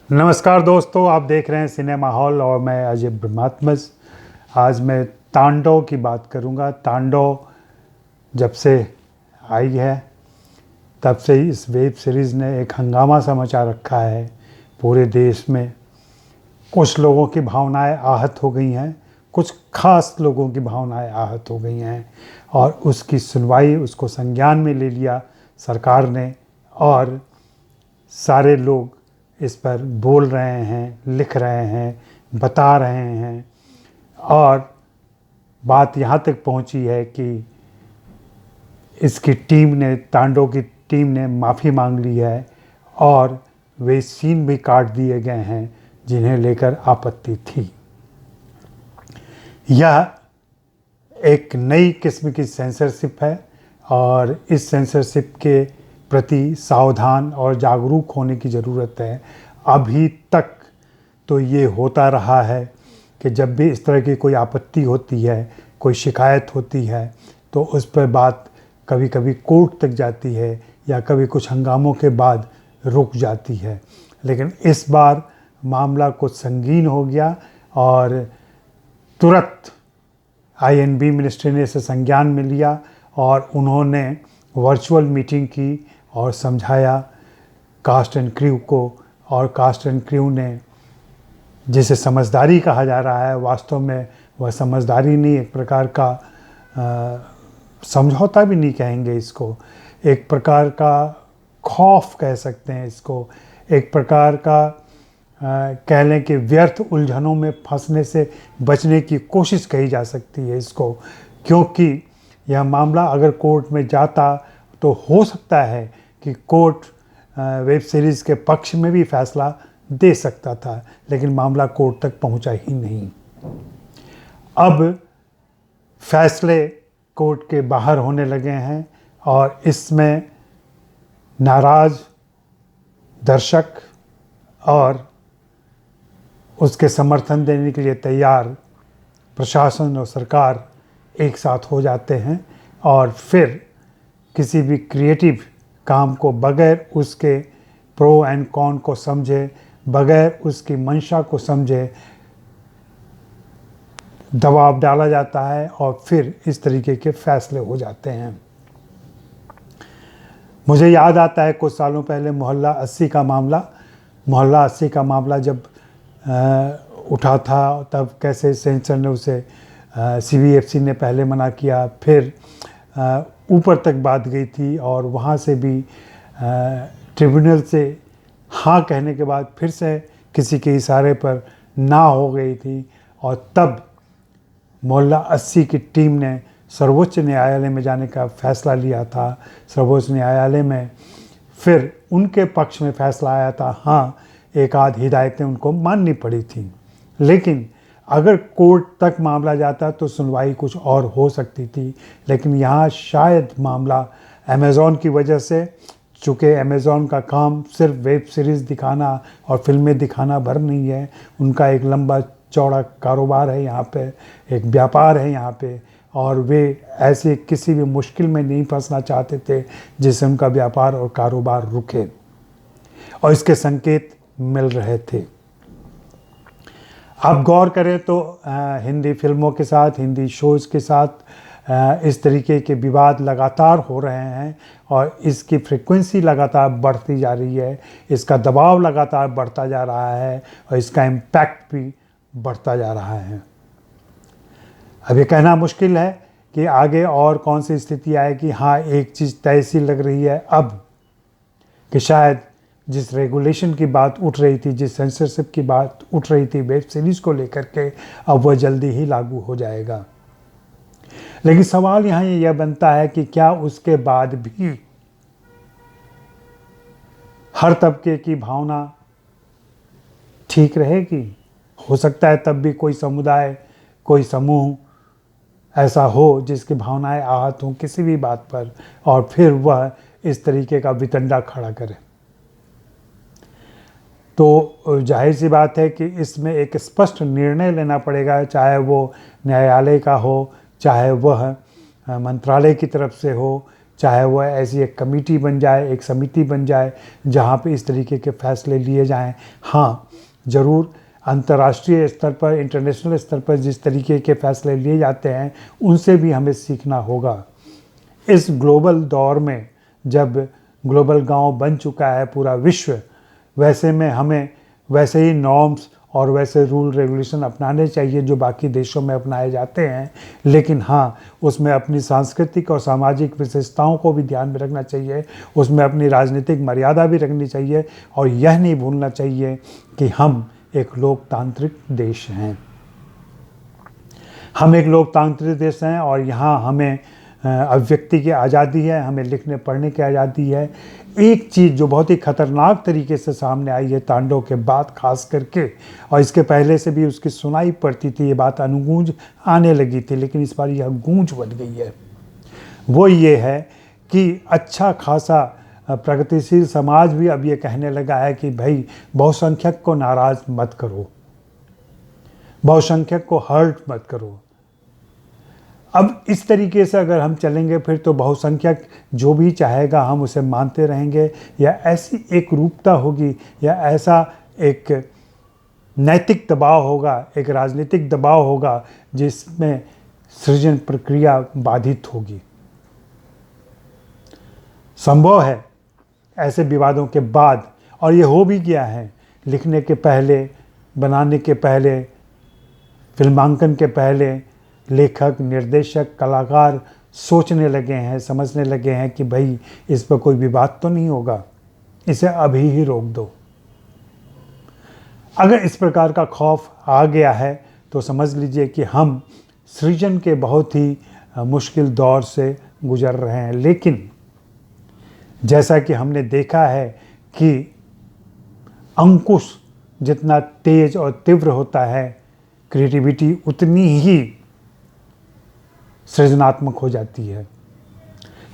नमस्कार दोस्तों, आप देख रहे हैं सिनेमा हॉल और मैं अजय ब्रह्मात्मज। आज मैं तांडव की बात करूंगा। तांडव जब से आई है तब से ही इस वेब सीरीज़ ने एक हंगामा सा मचा रखा है पूरे देश में। कुछ लोगों की भावनाएं आहत हो गई हैं, कुछ खास लोगों की भावनाएं आहत हो गई हैं और उसकी सुनवाई, उसको संज्ञान में ले लिया सरकार ने और सारे लोग इस पर बोल रहे हैं, लिख रहे हैं, बता रहे हैं और बात यहाँ तक पहुँची है कि इसकी टीम ने, तांडव की टीम ने माफ़ी मांग ली है और वे सीन भी काट दिए गए हैं जिन्हें लेकर आपत्ति थी। यह एक नई किस्म की सेंसरशिप है और इस सेंसरशिप के प्रति सावधान और जागरूक होने की ज़रूरत है। अभी तक तो ये होता रहा है कि जब भी इस तरह की कोई आपत्ति होती है, कोई शिकायत होती है, तो उस पर बात कभी कभी कोर्ट तक जाती है या कभी कुछ हंगामों के बाद रुक जाती है। लेकिन इस बार मामला कुछ संगीन हो गया और तुरंत आईएनबी मिनिस्ट्री ने इसे संज्ञान में लिया और उन्होंने वर्चुअल मीटिंग की और समझाया कास्ट एंड क्रू को। और कास्ट एंड क्रू ने, जिसे समझदारी कहा जा रहा है, वास्तव में वह समझदारी नहीं, एक प्रकार का समझौता भी नहीं कहेंगे इसको, एक प्रकार का खौफ कह सकते हैं इसको, एक प्रकार का कह लें कि व्यर्थ उलझनों में फंसने से बचने की कोशिश कही जा सकती है इसको। क्योंकि यह मामला अगर कोर्ट में जाता तो हो सकता है कि कोर्ट वेब सीरीज़ के पक्ष में भी फैसला दे सकता था, लेकिन मामला कोर्ट तक पहुंचा ही नहीं। अब फैसले कोर्ट के बाहर होने लगे हैं और इसमें नाराज़ दर्शक और उसके समर्थन देने के लिए तैयार प्रशासन और सरकार एक साथ हो जाते हैं और फिर किसी भी क्रिएटिव काम को बगैर उसके प्रो एंड कॉन को समझे, बगैर उसकी मंशा को समझे दबाव डाला जाता है और फिर इस तरीके के फैसले हो जाते हैं। मुझे याद आता है कुछ सालों पहले मोहल्ला 80 का मामला जब उठा था, तब कैसे सेंसर ने उसे सीबीएफसी ने पहले मना किया, फिर ऊपर तक बात गई थी और वहाँ से भी ट्रिब्यूनल से हाँ कहने के बाद फिर से किसी के इशारे पर ना हो गई थी और तब मोहल्ला 80 की टीम ने सर्वोच्च न्यायालय में जाने का फैसला लिया था। सर्वोच्च न्यायालय में फिर उनके पक्ष में फैसला आया था, हाँ एक आध हिदायतें उनको माननी पड़ी थी, लेकिन अगर कोर्ट तक मामला जाता तो सुनवाई कुछ और हो सकती थी। लेकिन यहाँ शायद मामला अमेज़ॉन की वजह से, चूँकि अमेज़ॉन का काम सिर्फ वेब सीरीज़ दिखाना और फिल्में दिखाना भर नहीं है, उनका एक लंबा चौड़ा कारोबार है यहाँ पे, एक व्यापार है यहाँ पे, और वे ऐसे किसी भी मुश्किल में नहीं फंसना चाहते थे जिससे उनका व्यापार और कारोबार रुके, और इसके संकेत मिल रहे थे। आप गौर करें तो हिंदी फिल्मों के साथ, हिंदी शोज़ के साथ इस तरीके के विवाद लगातार हो रहे हैं और इसकी फ्रीक्वेंसी लगातार बढ़ती जा रही है, इसका दबाव लगातार बढ़ता जा रहा है और इसका इम्पैक्ट भी बढ़ता जा रहा है। अब ये कहना मुश्किल है कि आगे और कौन सी स्थिति आएगी। हाँ, एक चीज़ तय सी लग रही है अब कि शायद जिस रेगुलेशन की बात उठ रही थी, जिस सेंसरशिप की बात उठ रही थी वेब सीरीज़ को लेकर के, अब वह जल्दी ही लागू हो जाएगा। लेकिन सवाल यहाँ यह बनता है कि क्या उसके बाद भी हर तबके की भावना ठीक रहेगी? हो सकता है तब भी कोई समुदाय, कोई समूह ऐसा हो जिसकी भावनाएं आहत हों किसी भी बात पर और फिर वह इस तरीके का वितंडा खड़ा करे। तो जाहिर सी बात है कि इसमें एक स्पष्ट निर्णय लेना पड़ेगा, चाहे वो न्यायालय का हो, चाहे वह मंत्रालय की तरफ से हो, चाहे वह ऐसी एक कमेटी बन जाए, एक समिति बन जाए जहाँ पे इस तरीके के फैसले लिए जाएं। हाँ, ज़रूर अंतर्राष्ट्रीय स्तर पर, इंटरनेशनल स्तर पर जिस तरीके के फैसले लिए जाते हैं उनसे भी हमें सीखना होगा। इस ग्लोबल दौर में जब ग्लोबल गांव बन चुका है पूरा विश्व, वैसे में हमें वैसे ही नॉर्म्स और वैसे रूल रेगुलेशन अपनाने चाहिए जो बाकी देशों में अपनाए जाते हैं। लेकिन हाँ, उसमें अपनी सांस्कृतिक और सामाजिक विशेषताओं को भी ध्यान में रखना चाहिए, उसमें अपनी राजनीतिक मर्यादा भी रखनी चाहिए और यह नहीं भूलना चाहिए कि हम एक लोकतांत्रिक देश हैं। हम एक लोकतांत्रिक देश हैं और यहाँ हमें अभिव्यक्ति की आज़ादी है, हमें लिखने पढ़ने की आज़ादी है। एक चीज़ जो बहुत ही खतरनाक तरीके से सामने आई है तांडव के बाद खास करके, और इसके पहले से भी उसकी सुनाई पड़ती थी, ये बात अनुगूंज आने लगी थी, लेकिन इस बार यह गूंज बन गई है। वो ये है कि अच्छा खासा प्रगतिशील समाज भी अब ये कहने लगा है कि भाई बहुसंख्यक को नाराज़ मत करो, बहुसंख्यक को हर्ट मत करो। अब इस तरीके से अगर हम चलेंगे फिर तो बहुसंख्यक जो भी चाहेगा हम उसे मानते रहेंगे, या ऐसी एक रूपता होगी या ऐसा एक नैतिक दबाव होगा, एक राजनीतिक दबाव होगा जिसमें सृजन प्रक्रिया बाधित होगी। संभव है ऐसे विवादों के बाद, और ये हो भी गया है, लिखने के पहले, बनाने के पहले, फिल्मांकन के पहले लेखक, निर्देशक, कलाकार सोचने लगे हैं, समझने लगे हैं कि भाई इस पर कोई विवाद तो नहीं होगा, इसे अभी ही रोक दो। अगर इस प्रकार का खौफ आ गया है तो समझ लीजिए कि हम सृजन के बहुत ही मुश्किल दौर से गुजर रहे हैं। लेकिन जैसा कि हमने देखा है कि अंकुश जितना तेज और तीव्र होता है, क्रिएटिविटी उतनी ही सृजनात्मक हो जाती है।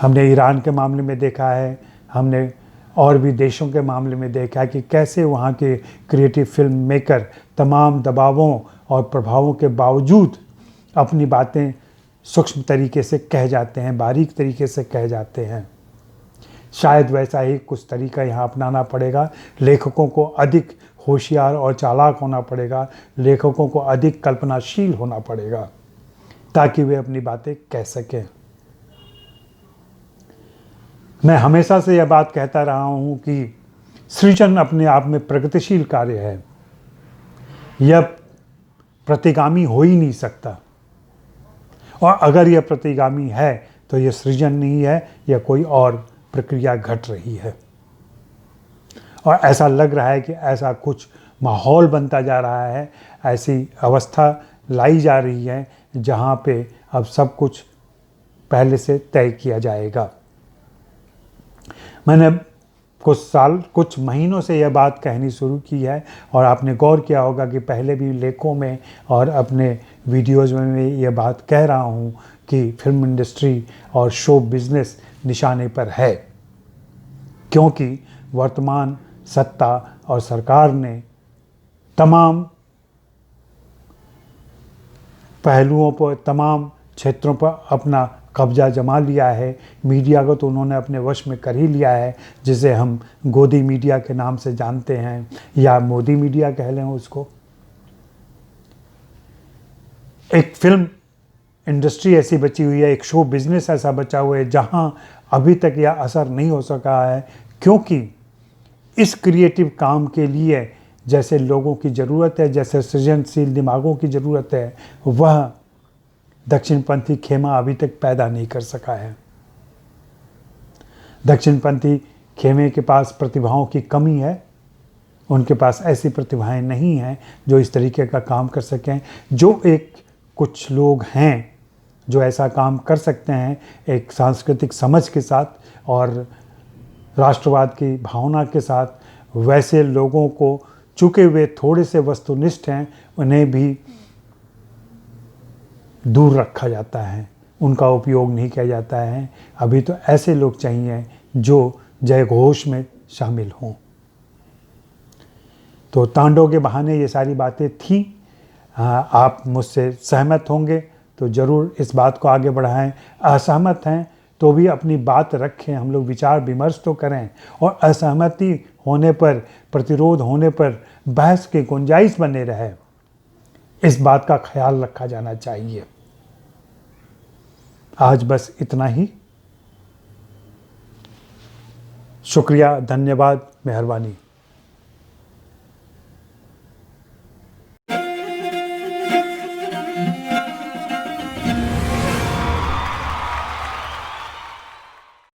हमने ईरान के मामले में देखा है, हमने और भी देशों के मामले में देखा है कि कैसे वहाँ के क्रिएटिव फिल्म मेकर तमाम दबावों और प्रभावों के बावजूद अपनी बातें सूक्ष्म तरीके से कह जाते हैं, बारीक तरीके से कह जाते हैं। शायद वैसा ही कुछ तरीका यहाँ अपनाना पड़ेगा। लेखकों को अधिक होशियार और चालाक होना पड़ेगा, लेखकों को अधिक कल्पनाशील होना पड़ेगा ताकि वे अपनी बातें कह सकें। मैं हमेशा से यह बात कहता रहा हूँ कि सृजन अपने आप में प्रगतिशील कार्य है, यह प्रतिगामी हो ही नहीं सकता, और अगर यह प्रतिगामी है तो यह सृजन नहीं है, यह कोई और प्रक्रिया घट रही है। और ऐसा लग रहा है कि ऐसा कुछ माहौल बनता जा रहा है, ऐसी अवस्था लाई जा रही है जहाँ पे अब सब कुछ पहले से तय किया जाएगा। मैंने कुछ महीनों से यह बात कहनी शुरू की है, और आपने गौर किया होगा कि पहले भी लेखों में और अपने वीडियोज़ में मैं यह बात कह रहा हूँ कि फिल्म इंडस्ट्री और शो बिज़नेस निशाने पर है, क्योंकि वर्तमान सत्ता और सरकार ने तमाम पहलुओं पर, तमाम क्षेत्रों पर अपना कब्जा जमा लिया है। मीडिया को तो उन्होंने अपने वश में कर ही लिया है, जिसे हम गोदी मीडिया के नाम से जानते हैं, या मोदी मीडिया कह लें उसको। एक फिल्म इंडस्ट्री ऐसी बची हुई है, एक शो बिजनेस ऐसा बचा हुआ है जहां अभी तक यह असर नहीं हो सका है, क्योंकि इस क्रिएटिव काम के लिए जैसे लोगों की ज़रूरत है, जैसे सृजनशील दिमागों की ज़रूरत है, वह दक्षिणपंथी खेमा अभी तक पैदा नहीं कर सका है। दक्षिणपंथी खेमे के पास प्रतिभाओं की कमी है, उनके पास ऐसी प्रतिभाएं नहीं हैं जो इस तरीके का काम कर सकें। जो एक कुछ लोग हैं जो ऐसा काम कर सकते हैं एक सांस्कृतिक समझ के साथ और राष्ट्रवाद की भावना के साथ, वैसे लोगों को चूँकि वे थोड़े से वस्तुनिष्ठ हैं, उन्हें भी दूर रखा जाता है, उनका उपयोग नहीं किया जाता है। अभी तो ऐसे लोग चाहिए जो जयघोष में शामिल हों। तो तांडव के बहाने ये सारी बातें थीं। आप मुझसे सहमत होंगे तो ज़रूर इस बात को आगे बढ़ाएं, असहमत हैं तो भी अपनी बात रखें, हम लोग विचार विमर्श तो करें, और असहमति होने पर, प्रतिरोध होने पर बहस के गुंजाइश बने रहे, इस बात का ख्याल रखा जाना चाहिए। आज बस इतना ही। शुक्रिया, धन्यवाद, मेहरबानी।